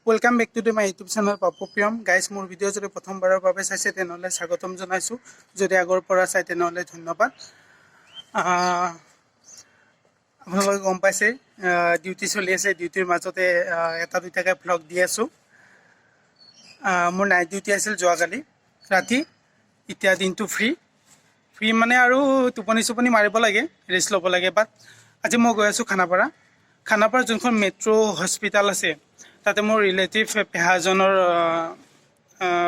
Welcome back to my YouTube channel Papu Priyam. Guys, মোৰ video যদি প্ৰথমবাৰৰ বাবে চাইছে তেনেহলে স্বাগতম জনাইছো যদি আগৰ পৰা চাই তেনেহলে ধন্যবাদ আপোনালোকে গম পাইছে ডিউটি চলি আছে ডিউটিৰ মাজতে এটা দুটাকে ব্লগ দি আছো মোৰ নাইট ডিউটি আছিল যোৱাকালি ৰাতি এতিয়া দিনটো ফ্ৰী মানে আৰু টোপনি মাৰিব লাগে ৰেষ্ট ল'ব লাগে বাট আজি মই গৈ আছো খানাপাৰা যোনখন মেট্ৰো হস্পিটাল আছে তাতে মোৰ ৰিলেটিভ পেহাজনৰ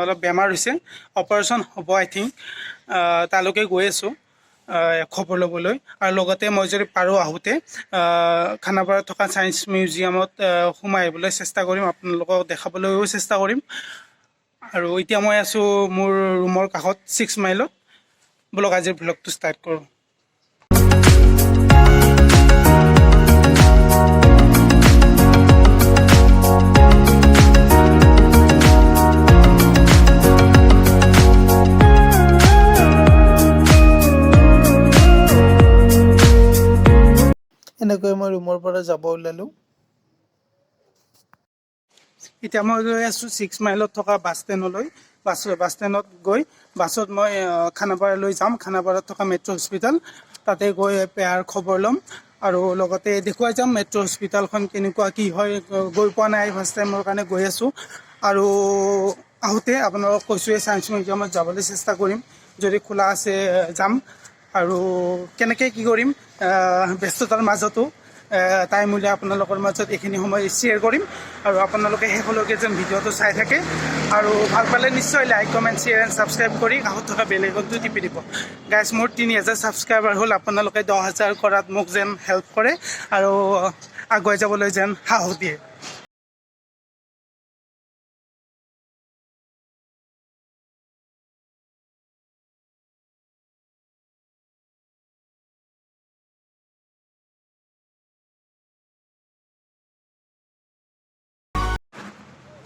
অলপ বেমাৰ হৈছে অপাৰেশ্যন হ'ব আই থিংক তালৈকে গৈ আছো খবৰ ল'বলৈ আৰু লগতে মই যদি পাৰোঁ আহোঁতে খানাপাৰাত থকা ছায়েন্স মিউজিয়ামত সোমাই আহিবলৈ চেষ্টা কৰিম আপোনালোকক দেখাবলৈও চেষ্টা কৰিম আৰু এতিয়া মই আছো মোৰ ৰুমৰ কাষত 6 মাইলত বলক আজিৰ ব্লগটো ষ্টাৰ্ট কৰোঁ এনেকৈ মই ৰুমৰ পৰা যাব ওলালোঁ এতিয়া মই গৈ আছোঁ 6 মাইলত থকা বাছ ষ্টেণ্ডলৈ বাছ ষ্টেণ্ডত গৈ বাছত মই খানাপাৰালৈ যাম খানাপাৰাত থকা মেট্ৰো হস্পিটাল তাতে গৈ পেয়াৰ খবৰ ল'ম আৰু লগতে দেখুৱাই যাম মেট্ৰো হস্পিটালখন কেনেকুৱা কি হয় গৈ পোৱা নাই ফাৰ্ষ্ট টাইমৰ কাৰণে গৈ আছোঁ আৰু আহোঁতে আপোনালোকক কৈছোঁৱে ছায়েন্স মিউজিয়ামত যাবলৈ চেষ্টা কৰিম যদি খোলা আছে যাম আৰু কেনেকৈ কি কৰিম ব্যস্ততাৰ মাজতো টাইম উলিয়াই আপোনালোকৰ মাজত এইখিনি সময় শ্বেয়াৰ কৰিম আৰু আপোনালোকে শেষলৈকে যেন ভিডিঅ'টো চাই থাকে আৰু ভাল পালে নিশ্চয় like comment share and subscribe কৰি কাষত থকা বেল আইকনটো টিপি দিব গাইজ মোৰ 3000 ছাবস্ক্ৰাইবাৰ হ'ল আপোনালোকে 10,000 কৰাত মোক যেন হেল্প কৰে আৰু আগুৱাই যাবলৈ যেন সাহস দিয়ে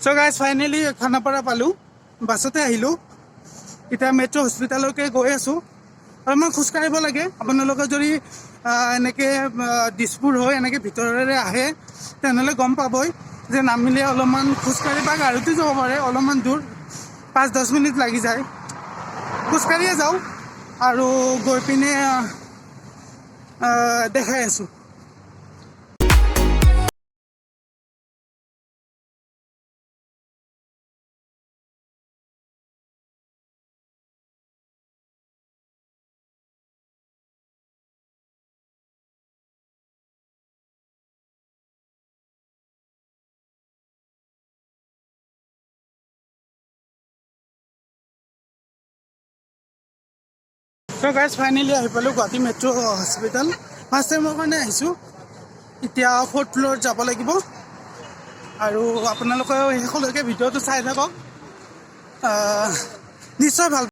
So guys, finally খানাপাৰা পালোঁ বাছতে আহিলোঁ এতিয়া মেট্ৰো হস্পিটাললৈকে গৈ আছোঁ আৰু মই খোজকাঢ়িব লাগে আপোনালোকে যদি এনেকৈ দিছপুৰ হৈ এনেকৈ ভিতৰেৰে আহে তেনেহ'লে গম পাবই যে নামিলে অলপমান খোজকাঢ়ি বা গাড়ীতো যাব পাৰে অলপমান দূৰ 5-10 মিনিট লাগি যায় খোজকাঢ়িয়ে যাওঁ আৰু গৈ পিনে দেখাই আছোঁ So guys, finally আহি পালোঁ গুৱাহাটী মেট্ৰো হস্পিটাল ফাৰ্ষ্ট টাইমৰ কাৰণে আহিছোঁ এতিয়া 4th ফ্ল'ৰত যাব লাগিব আৰু আপোনালোকে শেষলৈকে ভিডিঅ'টো চাই থাকক নিশ্চয় ভাল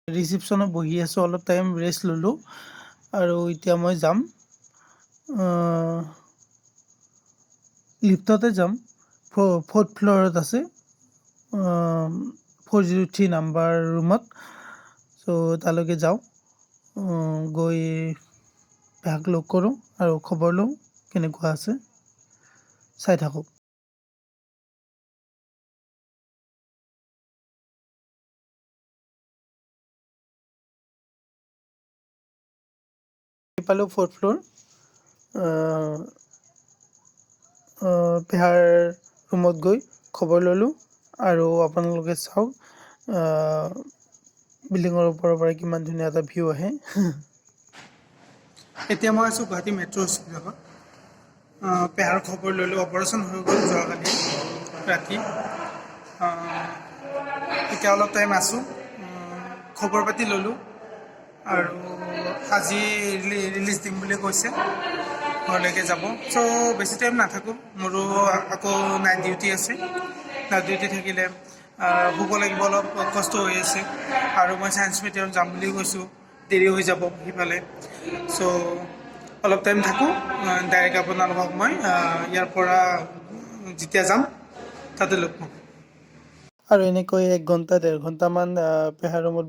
ৰিচিপশ্যনত বহি আছোঁ অলপ টাইম ৰেষ্ট ল'লোঁ আৰু এতিয়া মই যাম লিফ্টতে যাম 4th ফ্ল'ৰত আছে 403 নাম্বাৰ ৰুমত চ' তালৈকে যাওঁ গৈ পেহাক লগ কৰোঁ আৰু খবৰ লওঁ কেনেকুৱা আছে চাই থাকক পালোঁ 4th ফ্ল'ৰ পেহাৰ ৰুমত গৈ খবৰ ল'লোঁ আৰু আপোনালোকে চাওক বিল্ডিঙৰ ওপৰৰ পৰা কিমান ধুনীয়া এটা ভিউ আহে এতিয়া মই আছোঁ গুৱাহাটী মেট্ৰো হস্পিটালত পেহাৰ খবৰ ল'লোঁ অপাৰেশ্যন হৈ গ'ল যোৱাকালি ৰাতি এতিয়া অলপ টাইম আছোঁ খবৰ পাতি ল'লোঁ আৰু আজি ৰিলিজ দিম বুলি কৈছে ঘৰলৈকে যাব চ' বেছি টাইম নাথাকোঁ মোৰো আকৌ নাইট ডিউটি আছে নাইট ডিউটি থাকিলে শুব লাগিব অলপ কষ্ট হৈ আছে আৰু মই ছায়েন্স মিউজিয়াম যাম বুলি কৈছোঁ দেৰি হৈ যাব সিফালে চ' অলপ টাইম থাকোঁ ডাইৰেক্ট আপোনালোকক মই ইয়াৰ পৰা যেতিয়া যাম তাতে লগ পাম আৰু এনেকৈ 1 ঘণ্টা 1.5 ঘণ্টামান পেহাৰ ৰুমত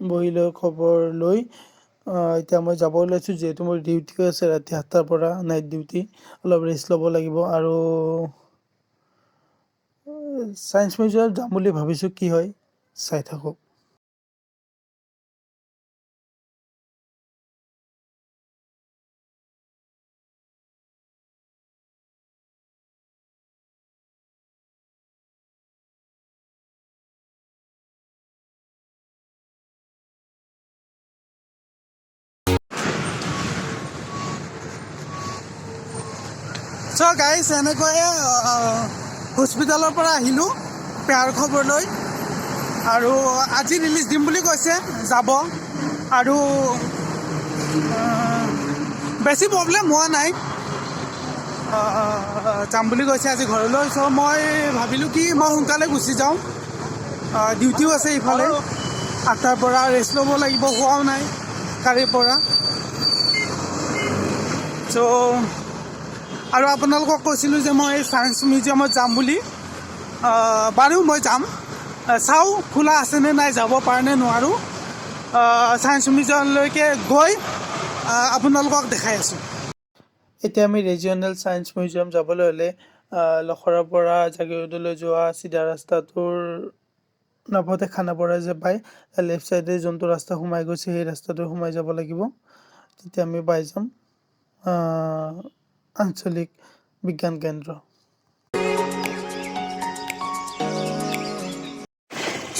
বহি লৈ খবৰ লৈ এতিয়া মই যাব ওলাইছোঁ, যিহেতু মোৰ ডিউটিও আছে ৰাতি 7টাৰ পৰা, নাইট ডিউটি। অলপ ৰেষ্ট ল'ব লাগিব আৰু ছায়েন্স মিউজিয়ামত যাম বুলি ভাবিছোঁ, কি হয় চাই থাকক। চ' গাইজ, এনেকৈয়ে হস্পিটেলৰ পৰা আহিলোঁ পেহাৰ খবৰ লৈ, আৰু আজি ৰিলিজ দিম বুলি কৈছে, যাব। আৰু বেছি প্ৰব্লেম হোৱা নাই, যাম বুলি কৈছে আজি ঘৰলৈ। চ' মই ভাবিলোঁ কি মই সোনকালে গুচি যাওঁ, ডিউটিও আছে ইফালে 8টাৰ পৰা, ৰেষ্ট ল'ব লাগিব, হোৱাও নাই কালিৰ পৰা। চ' আৰু আপোনালোকক কৈছিলোঁ যে মই ছায়েন্স মিউজিয়ামত যাম বুলি, বাৰু মই যাম, চাওঁ খোলা আছেনে নাই, যাব পাৰোঁনে নোৱাৰোঁ। ছায়েন্স মিউজিয়ামলৈকে গৈ আপোনালোকক দেখাই আছোঁ। এতিয়া আমি ৰিজিয়নেল ছায়েন্স মিউজিয়াম যাবলৈ হ'লে লখৰাৰ পৰা জাগিৰোডলৈ যোৱা চিধা ৰাস্তাটোৰ নাপাওঁতে খানাপাৰা যে পায়, লেফ্ট ছাইডে যোনটো ৰাস্তা সোমাই গৈছে সেই ৰাস্তাটো সোমাই যাব লাগিব, তেতিয়া আমি পাই যাম আঞ্চলিক বিজ্ঞান কেন্দ্ৰ।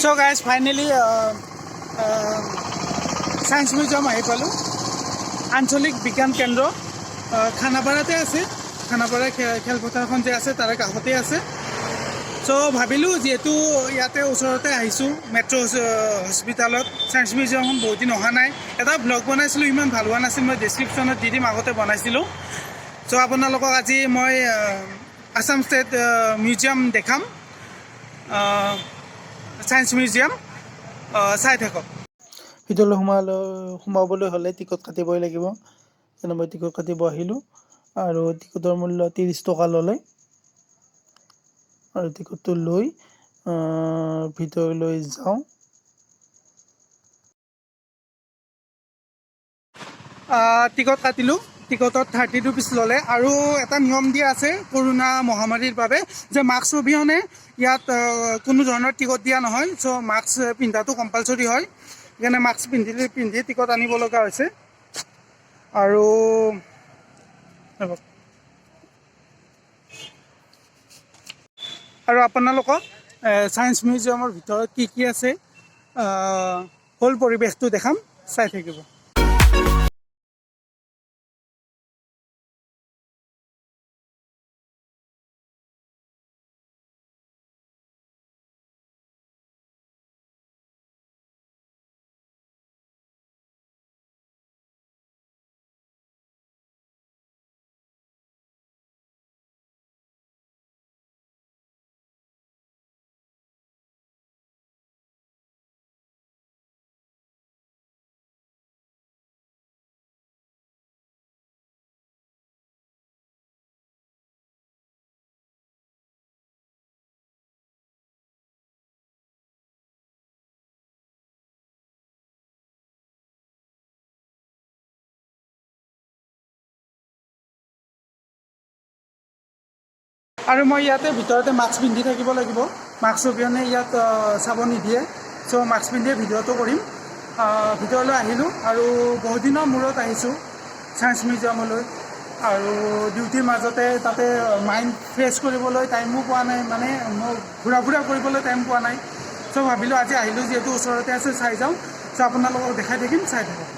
চ' গাইজ, ফাইনেলি ছায়েন্স মিউজিয়াম আহি পালোঁ। আঞ্চলিক বিজ্ঞান কেন্দ্ৰ খানাপাৰাতে আছে, খানাপাৰা খেলপথাৰখন যে আছে তাৰে কাষতে আছে। চ' ভাবিলোঁ যিহেতু ইয়াতে ওচৰতে আহিছোঁ, মেট্ৰ' হস্পিটালত, ছায়েন্স মিউজিয়ামখন বহুত দিন অহা নাই। এটা ব্লগ বনাইছিলোঁ, ইমান ভাল হোৱা নাছিল, মই ডেছক্ৰিপশ্যনত দি দিম, আগতে বনাইছিলোঁ। চ' আপোনালোকক আজি মই আছাম ষ্টেট মিউজিয়াম দেখাম, ছায়েন্স মিউজিয়াম, চাই থাকক। ভিতৰলৈ সোমাবলৈ হ'লে টিকট কাটিবই লাগিব, যেনে মই টিকট কাটিব আহিলোঁ, আৰু টিকটৰ মূল্য 30 টকা ল'লে। আৰু টিকটটো লৈ ভিতৰলৈ যাওঁ। টিকট কাটিলোঁ, টিকটত 30 ৰুপিজ ল'লে। আৰু এটা নিয়ম দিয়া আছে কৰোণা মহামাৰীৰ বাবে, যে মাস্ক অবিহনে ইয়াত কোনো ধৰণৰ টিকট দিয়া নহয়। চ' মাস্ক পিন্ধাটো কম্পালচৰি হয়, সেইকাৰণে মাস্ক পিন্ধি টিকট আনিব লগা হৈছে। আৰু আপোনালোকক ছায়েন্স মিউজিয়ামৰ ভিতৰত কি কি আছে হ'ল পৰিৱেশটো দেখাম, চাই থাকিব। আৰু মই ইয়াতে ভিতৰতে মাস্ক পিন্ধি থাকিব লাগিব, মাস্ক অবিহনে ইয়াত চাব নিদিয়ে। চ' মাস্ক পিন্ধিয়ে ভিডিঅ'টো কৰিম। ভিতৰলৈ আহিলোঁ, আৰু বহুত দিনৰ মূৰত আহিছোঁ ছায়েন্স মিউজিয়ামলৈ, আৰু ডিউটিৰ মাজতে তাতে মাইণ্ড ফ্ৰেছ কৰিবলৈ টাইমো পোৱা নাই, মানে মই ঘূৰা ফুৰা কৰিবলৈ টাইম পোৱা নাই। চ' ভাবিলোঁ আজি আহিলোঁ যিহেতু ওচৰতে আছে, চাই যাওঁ। চ' আপোনালোকক দেখাই থাকিম, চাই থাকক।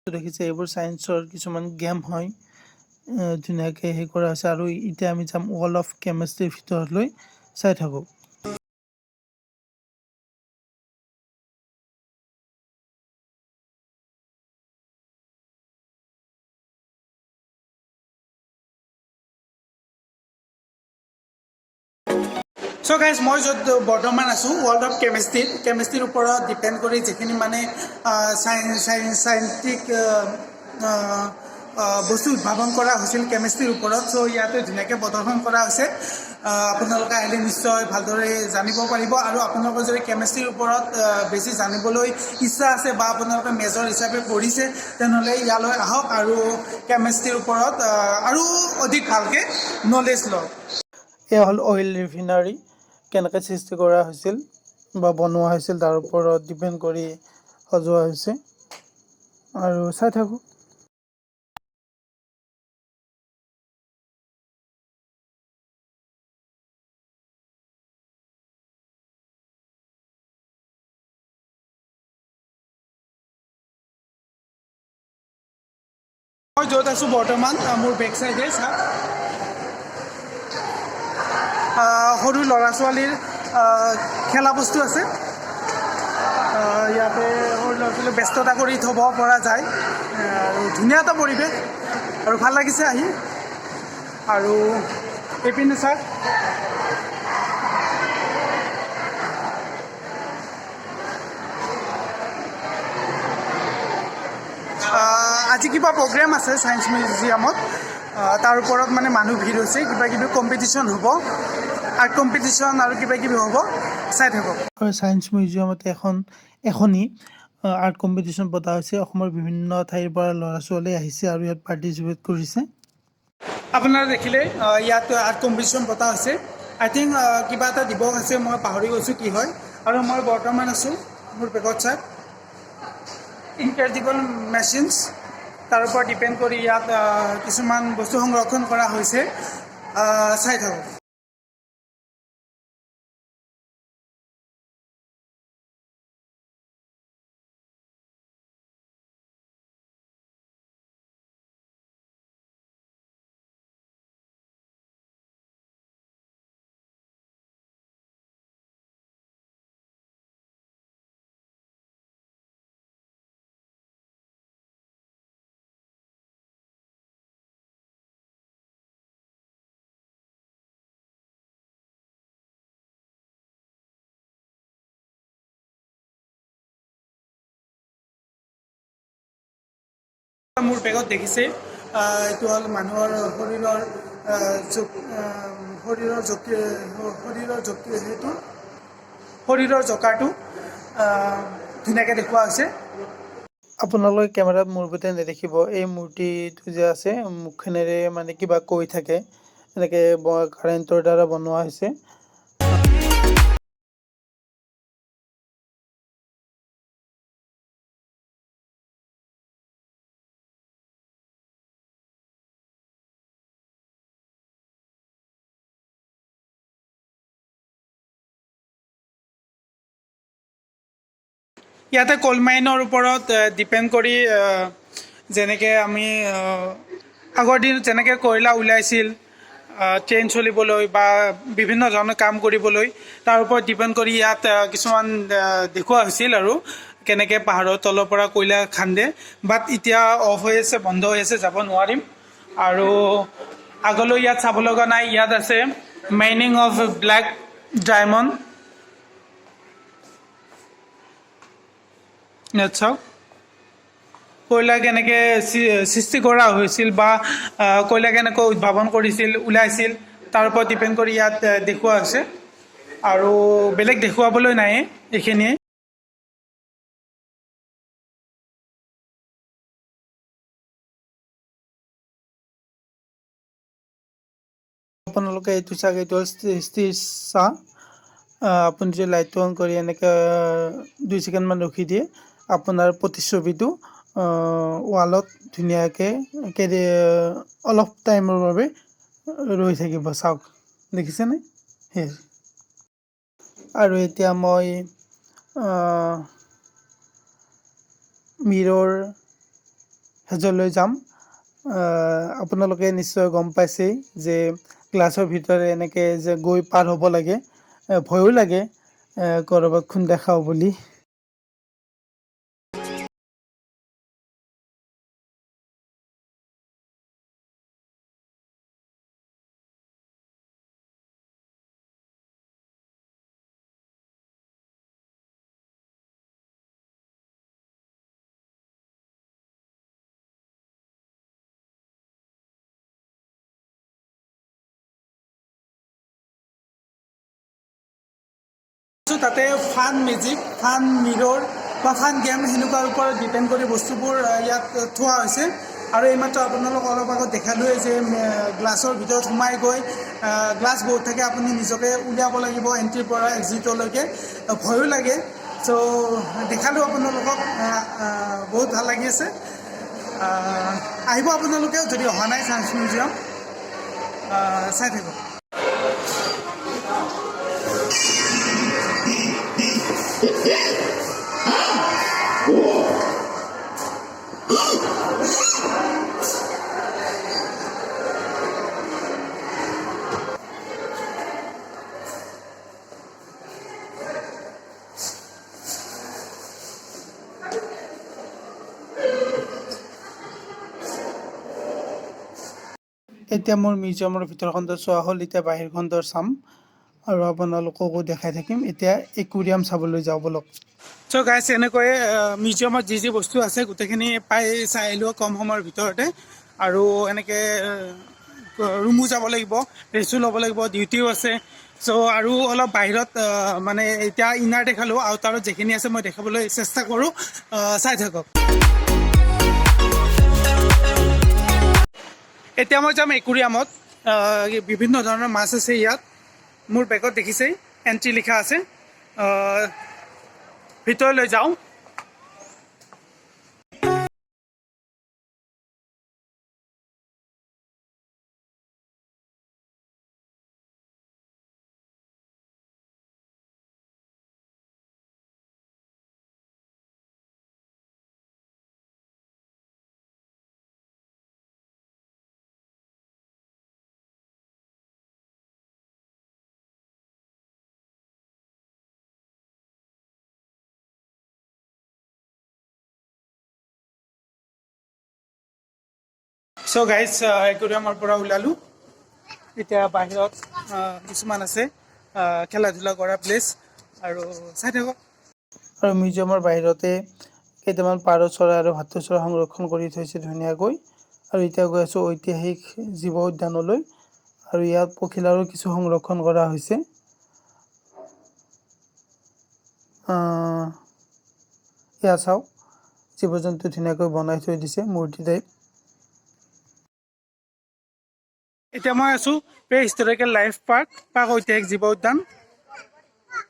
দেখিছে এইবোৰ ছায়েন্সৰ কিছুমান গেম হয়, ধুনীয়াকৈ হেৰি কৰা হৈছে। আৰু এতিয়া আমি যাম ৱল অফ কেমেষ্ট্ৰিৰ ভিতৰলৈ, চাই থাকোঁ। চ' চ' গাইজ মই য'ত বৰ্তমান আছোঁ ৱৰ্ল্ড অফ কেমেষ্ট্ৰিৰ ওপৰত ডিপেণ্ড কৰি যিখিনি মানে চাইণ্টিফিক বস্তু উদ্ভাৱন কৰা হৈছিল কেমেষ্ট্ৰিৰ ওপৰত। চ' ইয়াতে ধুনীয়াকৈ প্ৰদৰ্শন কৰা হৈছে। আপোনালোকে আহিলে নিশ্চয় ভালদৰে জানিব পাৰিব। আৰু আপোনালোকৰ যদি কেমেষ্ট্ৰিৰ ওপৰত বেছি জানিবলৈ ইচ্ছা আছে বা আপোনালোকে মেজৰ হিচাপে পঢ়িছে তেনেহ'লে ইয়ালৈ আহক আৰু কেমেষ্ট্ৰিৰ ওপৰত আৰু অধিক ভালকৈ নলেজ লওক। এয়া হ'ল অইল ৰিফাইনাৰী কেনেকৈ সৃষ্টি কৰা হৈছিল বা বনোৱা হৈছিল তাৰ ওপৰত ডিপেণ্ড কৰি সজোৱা হৈছে আৰু চাই থাকোঁ। মই য'ত আছোঁ বৰ্তমান মোৰ বেক চাইডে সৰু ল'ৰা ছোৱালীৰ খেলা বস্তু আছে। ইয়াতে সৰু ল'ৰা ছোৱালী ব্যস্ততা কৰি থ'ব পৰা যায় আৰু ধুনীয়া এটা পৰিৱেশ আৰু ভাল লাগিছে আহি। আৰু এইপিনে চাওক আজি কিবা প্ৰগ্ৰেম আছে ছায়েন্স মিউজিয়ামত, তাৰ ওপৰত মানে মানুহ ভিৰ হৈছে। কিবা কিবি কম্পিটিশ্যন হ'ব, আৰ্ট কম্পিটিশ্যন আৰু কিবা কিবি হ'ব, চাই থাকক। আৰু ছায়েন্স মিউজিয়ামতে এখনি আৰ্ট কম্পিটিশ্যন পতা হৈছে। অসমৰ বিভিন্ন ঠাইৰ পৰা ল'ৰা ছোৱালী আহিছে আৰু ইয়াত পাৰ্টিচিপেট কৰিছে। আপোনাৰা দেখিলে ইয়াত আৰ্ট কম্পিটিশ্যন পতা হৈছে। আই থিংক কিবা এটা দিৱস আছে, মই পাহৰি গৈছোঁ কি হয়। আৰু মই বৰ্তমান আছোঁ মোৰ বেগত চাওক ইনক্ৰেডিবল মেচিনছ, তাৰ ওপৰত ডিপেণ্ড কৰি ইয়াত কিছুমান বস্তু সংৰক্ষণ কৰা হৈছে, চাই থাকক। মোৰ বেগত দেখিছে এইটো হ'ল মানুহৰ শৰীৰৰ জকাটো ধুনীয়াকৈ দেখুওৱা হৈছে। আপোনালোকে কেমেৰাত মোৰ গোটেই নেদেখিব, এই মূৰ্তিটো যে আছে মুখখনেৰে মানে কিবা কৈ থাকে, এনেকৈ কাৰেণ্টৰ দ্বাৰা বনোৱা হৈছে। ইয়াতে কল মাইনৰ ওপৰত ডিপেণ্ড কৰি যেনেকৈ আমি আগৰ দিনত যেনেকৈ কয়লা ওলাইছিল ট্ৰেইন চলিবলৈ বা বিভিন্ন ধৰণৰ কাম কৰিবলৈ, তাৰ ওপৰত ডিপেণ্ড কৰি ইয়াত কিছুমান দেখুওৱা হৈছিল আৰু কেনেকৈ পাহাৰৰ তলৰ পৰা কয়লা খান্দে। বাট এতিয়া অফ হৈ আছে, বন্ধ হৈ আছে, যাব নোৱাৰিম। আৰু আগলৈ ইয়াত চাব লগা নাই। ইয়াত আছে মাইনিং অফ ব্লেক ডায়মণ্ড। ইয়াত চাওক কয়লা কেনেকৈ সৃষ্টি কৰা হৈছিল বা কয়লা কেনেকৈ উদ্ভাৱন কৰিছিল, ওলাইছিল, তাৰ ওপৰত ডিপেণ্ড কৰি ইয়াত দেখুওৱা হৈছে। আৰু বেলেগ দেখুৱাবলৈ নাই, এইখিনিয়ে। আপোনালোকে এইটো চাওক, এইটো ষ্টিজ চাহ। আপুনি যদি লাইটটো অন কৰি এনেকৈ 2 ছেকেণ্ডমান ৰখি দিয়ে, আপোনাৰ প্ৰতিচ্ছবিটো ৱালত ধুনীয়াকৈ অলপ টাইমৰ বাবে ৰৈ থাকিব। চাওক, দেখিছেনে? সেই আৰু এতিয়া মই মিৰৰ হেজলৈ যাম। আপোনালোকে নিশ্চয় গম পাইছেই যে গ্লাছৰ ভিতৰে এনেকৈ যে গৈ পাৰ হ'ব লাগে, ভয়ো লাগে ক'ৰবাত খুন্দা খাওঁ বুলি। তাতে ফান মেজিক, ফান মিৰৰ বা ফান গেম সেনেকুৱাৰ ওপৰত ডিপেণ্ড কৰি বস্তুবোৰ ইয়াত থোৱা হৈছে। আৰু এইমাত্ৰ আপোনালোক অলপ আগত দেখালোৱে যে গ্লাছৰ ভিতৰত সোমাই গৈ গ্লাছ বহুত থাকে, আপুনি নিজকে উলিয়াব লাগিব এণ্ট্ৰিৰ পৰা এক্সিটলৈকে, ভয়ো লাগে। চ' দেখালোঁ আপোনালোকক, বহুত ভাল লাগি আছে। আহিব আপোনালোকেও যদি অহা নাই ছায়েন্স মিউজিয়াম, চাই থাকিব। এতিয়া মোৰ মিউজিয়ামৰ ভিতৰখনটো চোৱা হ'ল, এতিয়া বাহিৰখনটো চাম আৰু আপোনালোককো দেখাই থাকিম। এতিয়া একুৰিয়াম চাবলৈ যাওঁ বলক। চ' গাইছ, এনেকৈয়ে মিউজিয়ামত যি যি বস্তু আছে গোটেইখিনি পাই চাই আহিলোঁ কম সময়ৰ ভিতৰতে। আৰু এনেকৈ ৰুমো যাব লাগিব, ৰেষ্টো ল'ব লাগিব, ডিউটিও আছে। চ' আৰু অলপ বাহিৰত মানে এতিয়া ইনাৰ দেখালোঁ, আউটাৰত যিখিনি আছে মই দেখাবলৈ চেষ্টা কৰোঁ, চাই থাকক। এতিয়া মই যাম একুৰিয়ামত। বিভিন্ন ধৰণৰ মাছ আছে ইয়াত, মোৰ বেগত দেখিছেই এণ্ট্ৰি লিখা আছে। ভিতৰলৈ যাওঁ। চ' গাইজ, একুৰিয়ামৰ পৰা ওলালোঁ। এতিয়া বাহিৰত কিছুমান আছে খেলা ধূলা কৰা প্লেচ, আৰু চাই থাকক। আৰু মিউজিয়ামৰ বাহিৰতে কেইটামান পাৰ চৰাই আৰু ভাটৌ চৰাই সংৰক্ষণ কৰি থৈছে ধুনীয়াকৈ। আৰু এতিয়া গৈ আছোঁ ঐতিহাসিক জীৱ উদ্যানলৈ, আৰু ইয়াত পখিলাৰো কিছু সংৰক্ষণ কৰা হৈছে। ইয়াত চাওক, জীৱ জন্তু ধুনীয়াকৈ বনাই থৈ দিছে মূৰ্তি টাইপ। এতিয়া মই আছোঁ প্ৰে হিষ্টৰিকেল লাইফ পাৰ্ক ঐতিহাসিক জীৱ উদ্যান।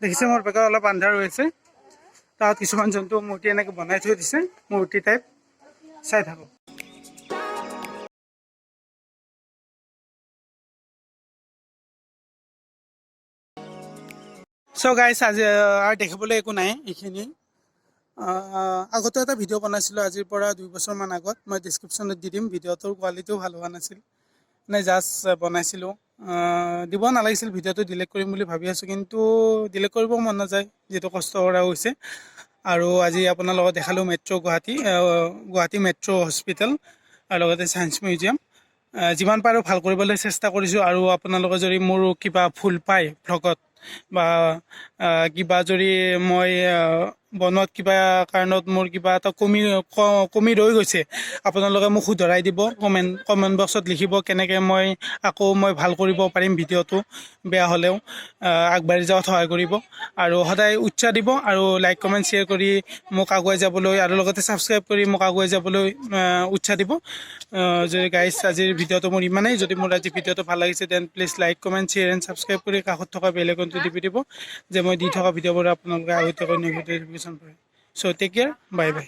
দেখিছে মোৰ বেগত অলপ আন্ধাৰ হৈ আছে, তাত কিছুমান জন্তু মূৰ্তি এনেকৈ বনাই থৈ দিছে মূৰ্তি টাইপ, চাই থাকক। চ' গাইছ, আজি আৰু দেখিবলৈ একো নাই এইখিনি। আগতে এটা ভিডিঅ' বনাইছিলোঁ আজিৰ পৰা 2 বছৰমান আগত, মই ডিছক্ৰিপশ্যনত দি দিম। ভিডিঅ'টোৰ কোৱালিটিও ভাল হোৱা নাছিল, মানে জাষ্ট বনাইছিলোঁ। দিব নালাগিছিল, ভিডিঅ'টো ডিলিট কৰিম বুলি ভাবি আছোঁ, কিন্তু ডিলিট কৰিব মন নাযায়, যিটো কষ্ট কৰা হৈছে। আৰু আজি আপোনাৰ লগত দেখালোঁ মেট্ৰ' গুৱাহাটী মেট্ৰ' হস্পিটেল, আৰু লগতে ছায়েন্স মিউজিয়াম। যিমান পাৰোঁ ভাল কৰিবলৈ চেষ্টা কৰিছোঁ। আৰু আপোনালোকে যদি মোৰ কিবা ভুল পায় ভ্লগত, বা কিবা যদি মই বনোৱাত কিবা কাৰণত মোৰ কিবা এটা কমি ৰৈ গৈছে, আপোনালোকে মোক শুধৰাই দিব। কমেণ্ট বক্সত লিখিব, কেনেকৈ মই ভাল কৰিব পাৰিম ভিডিঅ'টো, বেয়া হ'লেও আগবাঢ়ি যোৱাত সহায় কৰিব। আৰু সদায় উৎসাহ দিব, আৰু লাইক কমেণ্ট শ্বেয়াৰ কৰি মোক আগুৱাই যাবলৈ, আৰু লগতে ছাবস্ক্ৰাইব কৰি মোক আগুৱাই যাবলৈ উৎসাহ দিব। যদি গাইজ, আজিৰ ভিডিঅ'টো মোৰ ইমানেই। যদি মোৰ আজি ভিডিঅ'টো ভাল লাগিছে, then please like comment share and subscribe কৰি কাষত থকা বেল আইকনটো টিপি দিব, যে মই দি থকা ভিডিঅ'বোৰ আপোনালোকে আগতীয়াকৈ ন'টিফিকেশ্যন পায়। চ' টেক কেয়াৰ, বাই বাই।